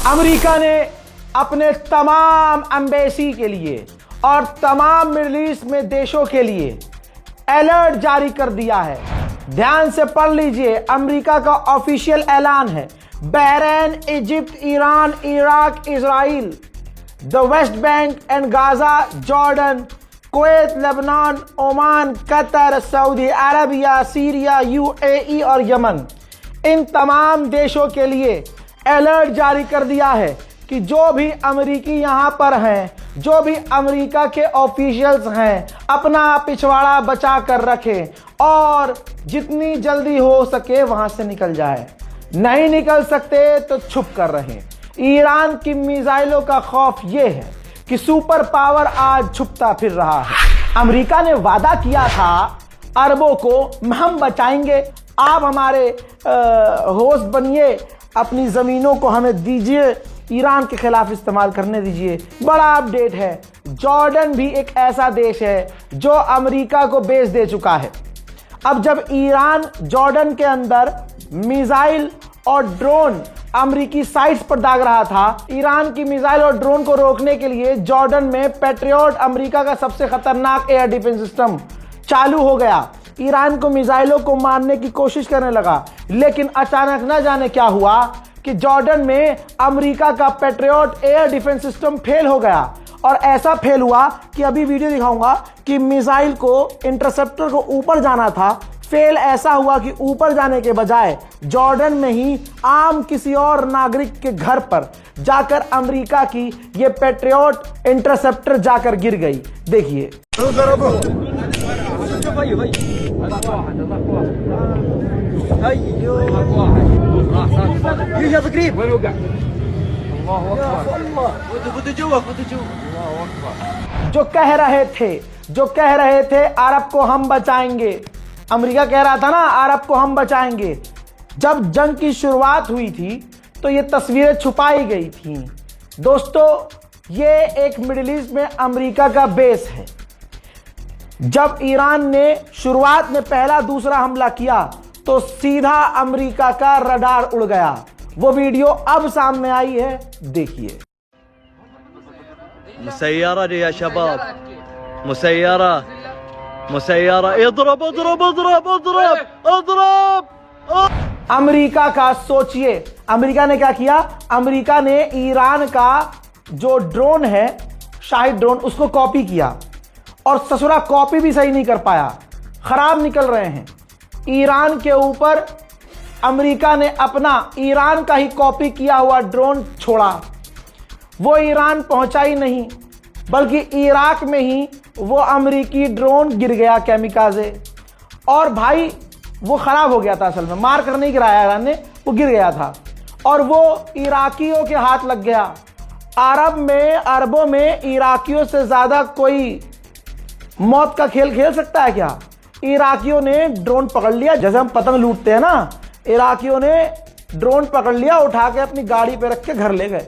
America ने अपने तमाम एम्बेसी के लिए और तमाम मिडिल ईस्ट में देशों के लिए अलर्ट जारी कर दिया है। ध्यान से पढ़ लीजिए, अमेरिका का ऑफिशियल ऐलान है। Bahrain, Egypt, Iran, Iraq, Israel, the West Bank and Gaza, Jordan, Kuwait, Lebanon, Oman, Qatar, Saudi Arabia, Syria, UAE और यमन, इन तमाम देशों के लिए अलर्ट जारी कर दिया है कि जो भी अमेरिकी यहां पर हैं, जो भी अमेरिका के ऑफिशियल्स हैं, अपना पिछवाड़ा बचा कर रखें और जितनी जल्दी हो सके वहां से निकल जाए। नहीं निकल सकते तो छुप कर रहें। ईरान की मिसाइलों का खौफ यह है कि सुपर पावर आज छुपता फिर रहा है। अमेरिका ने वादा किया था अरबों को हम बचाएंगे, आप हमारे होस्ट बनिए, अपनी जमीनों को हमें दीजिए, ईरान के खिलाफ इस्तेमाल करने दीजिए। बड़ा अपडेट है, जॉर्डन भी एक ऐसा देश है जो अमेरिका को बेच दे चुका है। अब जब ईरान जॉर्डन के अंदर मिसाइल और ड्रोन अमेरिकी साइट्स पर दाग रहा था, ईरान की मिसाइल और ड्रोन को रोकने के लिए जॉर्डन में पैट्रियट, अमेरिका का सबसे खतरनाक एयर डिफेंस सिस्टम चालू हो गया। ईरान को मिसाइलों को मारने की कोशिश करने लगा, लेकिन अचानक न जाने क्या हुआ कि जॉर्डन में अमेरिका का patriot air defence system fail हो गया। और ऐसा फेल हुआ कि अभी वीडियो दिखाऊंगा कि मिसाइल को, इंटरसेप्टर को ऊपर जाना था, फेल ऐसा हुआ कि ऊपर जाने के बजाय जॉर्डन में ही आम किसी और नागरिक के घर पर जाकर अमेरिका की ये पैट्रियट इंटरसेप्टर जाकर गिर गई। देखिए, जो कह रहे थे अरब को हम बचाएंगे, अमेरिका कह रहा था ना अरब को हम बचाएंगे। जब जंग की शुरुआत हुई थी तो ये तस्वीरें छुपाई गई थी। दोस्तों, ये एक मिडिल ईस्ट में अमेरिका का बेस है। जब ईरान ने शुरुआत में पहला दूसरा हमला किया तो सीधा अमेरिका का रडार उड़ गया। वो वीडियो अब सामने आई है, देखिए। मुसैयरा या शबाब, मुसैयरा, मुसैयरा, इधरब इधरब इधरब इधरब इधरब। अमेरिका का सोचिए, अमेरिका ने क्या किया? अमेरिका ने ईरान का जो ड्रोन है, शाहिद ड्रोन, उसको कॉपी किया और ससुरा कॉपी भी सही नहीं कर पाया, खराब निकल रहे हैं। ईरान के ऊपर अमेरिका ने अपना ईरान का ही कॉपी किया हुआ ड्रोन छोड़ा। वो ईरान पहुंचा ही नहीं, बल्कि इराक में ही वो अमेरिकी ड्रोन गिर गया कैमिकाज़े। और भाई वो खराब हो गया था, असल में मार कर नहीं गिराया ईरान ने, वो गिर गया था और वो इराकियों के हाथ लग गया। अरबों में इराकियों से ज्यादा कोई मौत का खेल खेल सकता है क्या? इराकियों ने ड्रोन पकड़ लिया, जैसे हम पतंग लूटते हैं ना, इराकियों ने ड्रोन पकड़ लिया, उठा के अपनी गाड़ी पे रख के घर ले गए।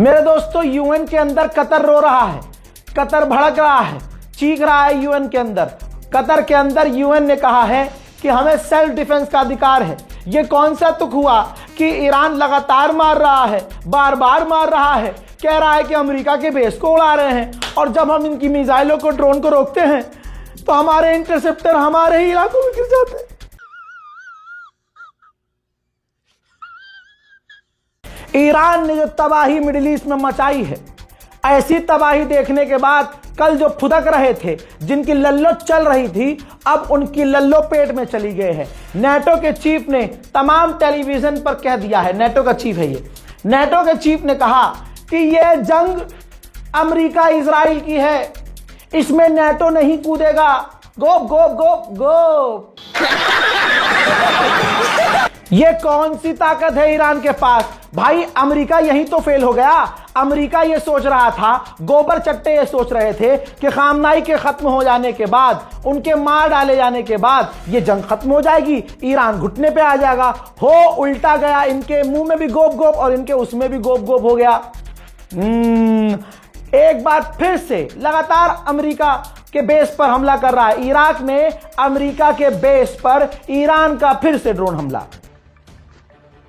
मेरे दोस्तों, यूएन के अंदर कतर रो रहा है, कतर भड़क रहा है, चीख रहा है यूएन के अंदर। कतर के अंदर यूएन ने कहा है कि हमें सेल्फ डिफेंस का अधिकार है। ये कौन सा तुक हुआ कि ईरान लगातार मार रहा है, बार बार मार रहा है, कह रहा है कि अमेरिका के बेस को उड़ा रहे हैं, और जब हम इनकी मिसाइलों को, ड्रोन को रोकते हैं तो हमारे इंटरसेप्टर हमारे ही इलाकों में गिर जाते हैं। ईरान ने जो तबाही मिडिल ईस्ट में मचाई है, ऐसी तबाही देखने के बाद कल जो फुदक रहे थे, जिनकी लल्लो चल रही थी, अब उनकी लल्लो पेट में चली गई है। नेटो के चीफ ने तमाम टेलीविजन पर कह दिया है, नेटो का चीफ है ये, नेटो के चीफ ने कहा कि यह जंग अमेरिका इजराइल की है, इसमें नेटो नहीं कूदेगा। गोप गोप गोप गोप। ये कौन सी ताकत है ईरान के पास? भाई अमेरिका यही तो फेल हो गया। अमेरिका ये सोच रहा था, गोबर चट्टे ये सोच रहे थे कि खामनाई के खत्म हो जाने के बाद, उनके मार डाले जाने के बाद ये जंग खत्म हो जाएगी, ईरान घुटने पे आ जाएगा। हो उल्टा गया, इनके मुंह में भी गोप गोप और इनके उसमें भी गोप गोप हो गया। एक बार फिर से लगातार अमेरिका के बेस पर हमला कर रहा है। इराक में अमेरिका के बेस पर ईरान का फिर से ड्रोन हमला।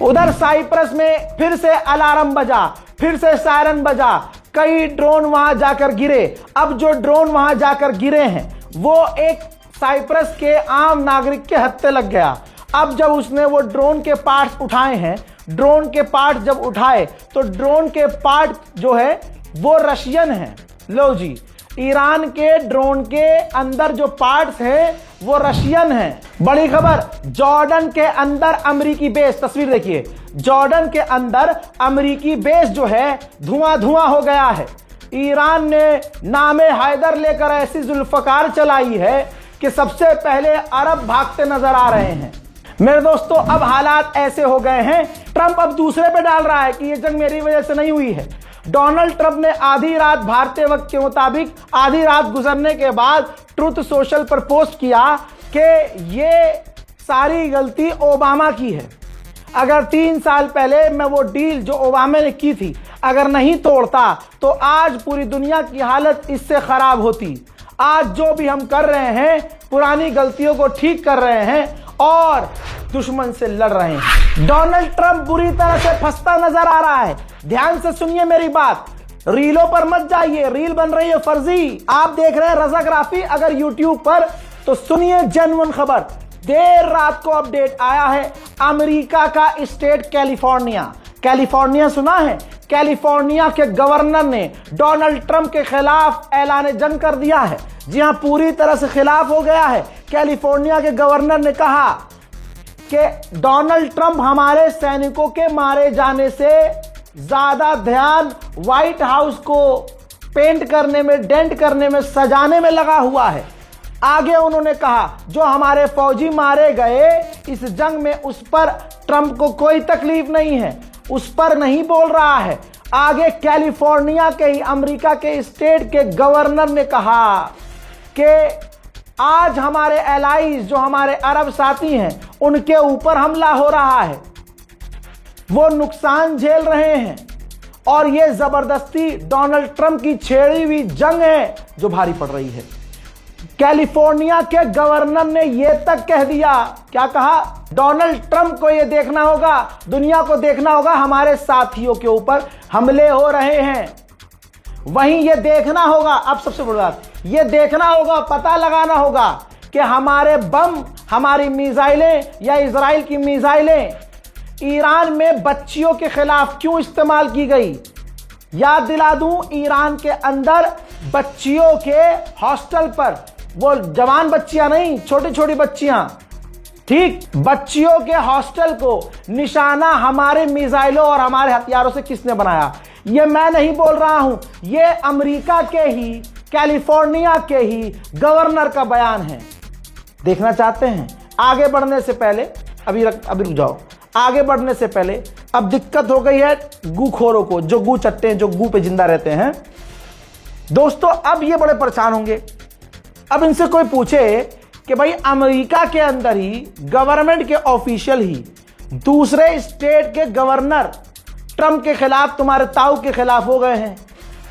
उधर साइप्रस में फिर से अलार्म बजा, फिर से सायरन बजा, कई ड्रोन वहां जाकर गिरे। अब जो ड्रोन वहां जाकर गिरे हैं वो एक साइप्रस के आम नागरिक के हत्थे लग गया। अब जब उसने वो ड्रोन के पार्ट्स उठाए हैं, ड्रोन के पार्ट जब उठाए तो ड्रोन के पार्ट जो है वो रशियन है। लो जी, ईरान के ड्रोन के अंदर जो पार्ट्स हैं वो रशियन हैं। बड़ी खबर, जॉर्डन के अंदर अमेरिकी बेस, तस्वीर देखिए, जॉर्डन के अंदर अमेरिकी बेस जो है धुआं धुआं हो गया है। ईरान ने नामे हैदर लेकर ऐसी जुल्फकार चलाई है कि सबसे पहले अरब भागते नजर आ रहे हैं। मेरे दोस्तों, अब हालात ऐसे हो गए हैं, ट्रंप अब दूसरे पे डाल रहा है कि ये जंग मेरी वजह से नहीं हुई है। डोनाल्ड ट्रंप ने आधी रात भारतीय वक्त के मुताबिक आधी रात गुजरने के बाद ट्रुथ सोशल पर पोस्ट किया कि ये सारी गलती ओबामा की है। अगर 3 साल पहले मैं वो डील जो ओबामा ने की थी अगर नहीं तोड़ता तो आज पूरी दुनिया की हालत इससे खराब होती। आज जो भी हम कर रहे हैं, पुरानी गलतियों को ठीक कर रहे हैं और दुश्मन से लड़ रहे हैं। डोनाल्ड ट्रंप बुरी तरह से फंसता नजर आ रहा है। ध्यान से सुनिए मेरी बात, रीलों पर मत जाइए, रील बन रही है फर्जी। आप देख रहे हैं रज़ाग्राफी अगर यूट्यूब पर, तो सुनिए जेन्युइन खबर। देर रात को अपडेट आया है, अमेरिका का स्टेट कैलिफोर्निया, कैलिफोर्निया सुना है, कैलिफोर्निया के गवर्नर ने डोनाल्ड ट्रंप के खिलाफ ऐलान जंग कर दिया है। जी हां, पूरी तरह से खिलाफ हो गया है। कैलिफोर्निया के गवर्नर ने कहा कि डोनाल्ड ट्रंप हमारे सैनिकों के मारे जाने से ज्यादा ध्यान व्हाइट हाउस को पेंट करने में, डेंट करने में, सजाने में लगा हुआ है। आगे उन्होंने कहा जो हमारे फौजी मारे गए इस जंग में, उस पर ट्रंप को कोई तकलीफ नहीं है, उस पर नहीं बोल रहा है। आगे कैलिफोर्निया के ही अमेरिका के स्टेट के गवर्नर ने कहा कि आज हमारे एलाइज जो हमारे अरब साथी हैं उनके ऊपर हमला हो रहा है, वो नुकसान झेल रहे हैं और ये जबरदस्ती डोनाल्ड ट्रंप की छेड़ी हुई जंग है जो भारी पड़ रही है। कैलिफोर्निया के गवर्नर ने यह तक कह दिया, क्या कहा? डोनाल्ड ट्रंप को यह देखना होगा, दुनिया को देखना होगा हमारे साथियों के ऊपर हमले हो रहे हैं। वहीं यह देखना होगा, अब सबसे बड़ी बात, यह देखना होगा, पता लगाना होगा कि हमारे बम, हमारी मिसाइलें या इजराइल की मिसाइलें ईरान में बच्चियों के खिलाफ क्यों इस्तेमाल की गई। याद दिला दूं, ईरान के अंदर बच्चियों के हॉस्टल पर, वो जवान बच्चियां नहीं, छोटी छोटी बच्चियां, ठीक, बच्चियों के हॉस्टल को निशाना हमारे मिसाइलों और हमारे हथियारों से किसने बनाया? ये मैं नहीं बोल रहा हूं, ये अमेरिका के ही, कैलिफोर्निया के ही गवर्नर का बयान है। देखना चाहते हैं? आगे बढ़ने से पहले अभी रुक जाओ। आगे बढ़ने से पहले अब दिक्कत हो गई है गूखोरों को, जो गू चट्टे हैं, जो गू पे जिंदा रहते हैं। दोस्तों, अब ये बड़े परेशान होंगे। अब इनसे कोई पूछे कि भाई अमेरिका के अंदर ही गवर्नमेंट के ऑफिशियल ही दूसरे स्टेट के गवर्नर ट्रंप के खिलाफ, तुम्हारे ताऊ के खिलाफ हो गए हैं,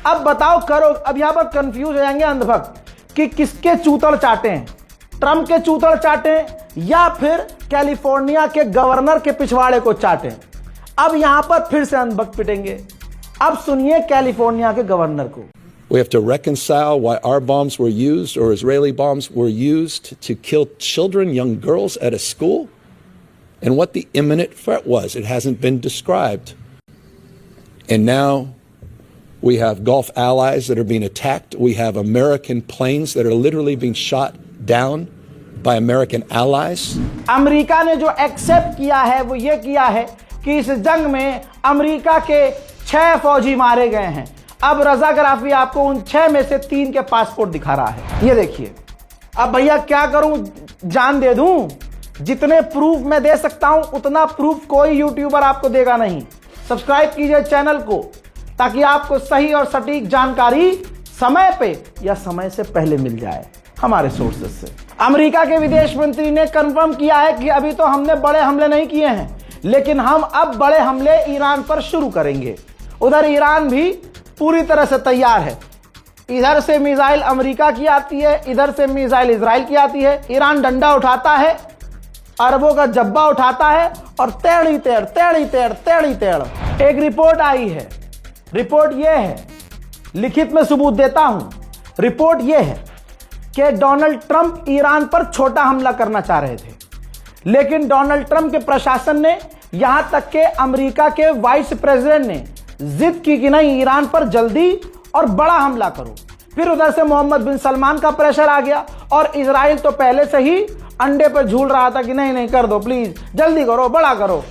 अब बताओ करो। अब यहां पर कंफ्यूज हो जाएंगे अंधभक्त कि किसके चूतड़ चाटे हैं, ट्रंप के चूतड़ चाटे या फिर कैलिफोर्निया के गवर्नर के पिछवाड़े को चाटे। अब यहां पर फिर से अंधभक्त पिटेंगे। अब सुनिए कैलिफोर्निया के गवर्नर को। We have to reconcile why our bombs were used, or Israeli bombs were used, to kill children, young girls at a school, and what the imminent threat was. It hasn't been described. And now we have Gulf allies that are being attacked. We have American planes that are literally being shot down by American allies. America ने जो accept किया है वो ये किया है कि इस जंग में अमेरिका के 6 फौजी मारे गए हैं। अब रजा गराफी आपको उन 6 में से 3 के पासपोर्ट दिखा रहा है। ये देखिए। अब भैया क्या करूं, जान दे दूं? जितने प्रूफ मैं दे सकता हूं उतना प्रूफ कोई यूट्यूबर आपको देगा नहीं। सब्सक्राइब कीजिए चैनल को ताकि आपको सही और सटीक जानकारी समय पे या समय से पहले मिल जाए हमारे सोर्सेज से। अमेरिका के विदेश मंत्री ने कंफर्म किया है कि अभी तो हमने बड़े हमले नहीं किए हैं, लेकिन हम अब बड़े हमले ईरान पर शुरू करेंगे। उधर ईरान भी पूरी तरह से तैयार है। इधर से मिसाइल अमेरिका की आती है, इधर से मिसाइल इजराइल की आती है। ईरान डंडा उठाता है, अरबों का जब्बा उठाता है और टेढ़ी टेढ़। एक रिपोर्ट आई है। रिपोर्ट यह है, लिखित में सबूत देता हूं। रिपोर्ट यह है कि डोनाल्ड ट्रंप ईरान पर छोटा हमला करना चाह रहे थे, लेकिन डोनाल्ड ट्रंप के प्रशासन ने, यहां तक के अमेरिका के वाइस प्रेसिडेंट ने जिद की कि नहीं, ईरान पर जल्दी और बड़ा हमला करो। फिर उधर से मोहम्मद बिन सलमान का प्रेशर आ गया और इजराइल तो पहले से ही अंडे पर झूल रहा था कि नहीं कर दो, प्लीज जल्दी करो, बड़ा करो।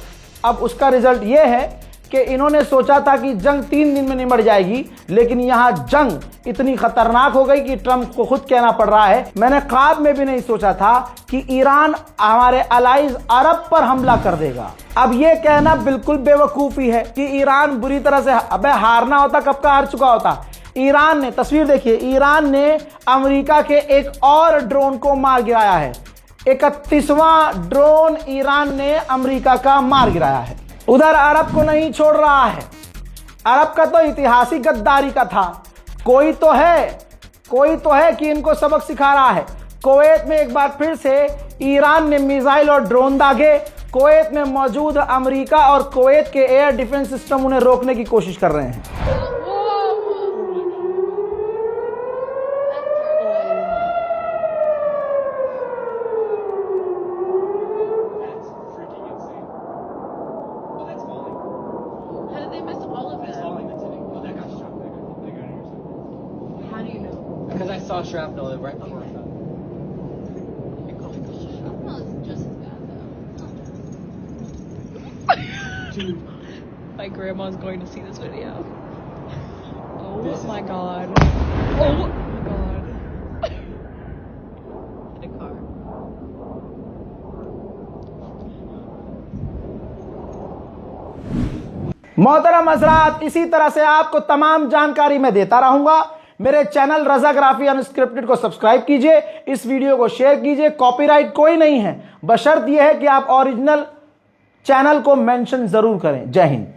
अब उसका रिजल्ट यह है कि इन्होंने सोचा था कि जंग 3 दिन में निमट जाएगी, लेकिन यहां जंग इतनी खतरनाक हो गई कि ट्रंप को खुद कहना पड़ रहा है, मैंने ख्वाब में भी नहीं सोचा था कि ईरान हमारे अलाइज अरब पर हमला कर देगा। अब यह कहना बिल्कुल बेवकूफी है कि ईरान बुरी तरह से, अबे हारना होता कब का हार चुका होता। ईरान ने, तस्वीर देखिए, ईरान ने अमेरिका के एक और ड्रोन को मार गिराया है। 31वां ड्रोन ईरान ने अमेरिका का मार गिराया है। उधर अरब को नहीं छोड़ रहा है। अरब का तो ऐतिहासिक गद्दारी का था। कोई तो है कि इनको सबक सिखा रहा है। कुवैत में एक बार फिर से ईरान ने मिसाइल और ड्रोन दागे। कुवैत में मौजूद अमेरिका और कुवैत के एयर डिफेंस सिस्टम उन्हें रोकने की कोशिश कर रहे हैं। Because I saw shrapnel right before I saw Dude, my grandma's going to see this video. Oh my god. Oh my god. In a car. मोहतरम हज़रात, इसी तरह से आपको तमाम जानकारी मैं देता रहूंगा। मेरे चैनल रजा ग्राफी अनस्क्रिप्टेड को सब्सक्राइब कीजिए, इस वीडियो को शेयर कीजिए। कॉपीराइट कोई नहीं है, बशर्त यह है कि आप ओरिजिनल चैनल को मेंशन जरूर करें। जय हिंद।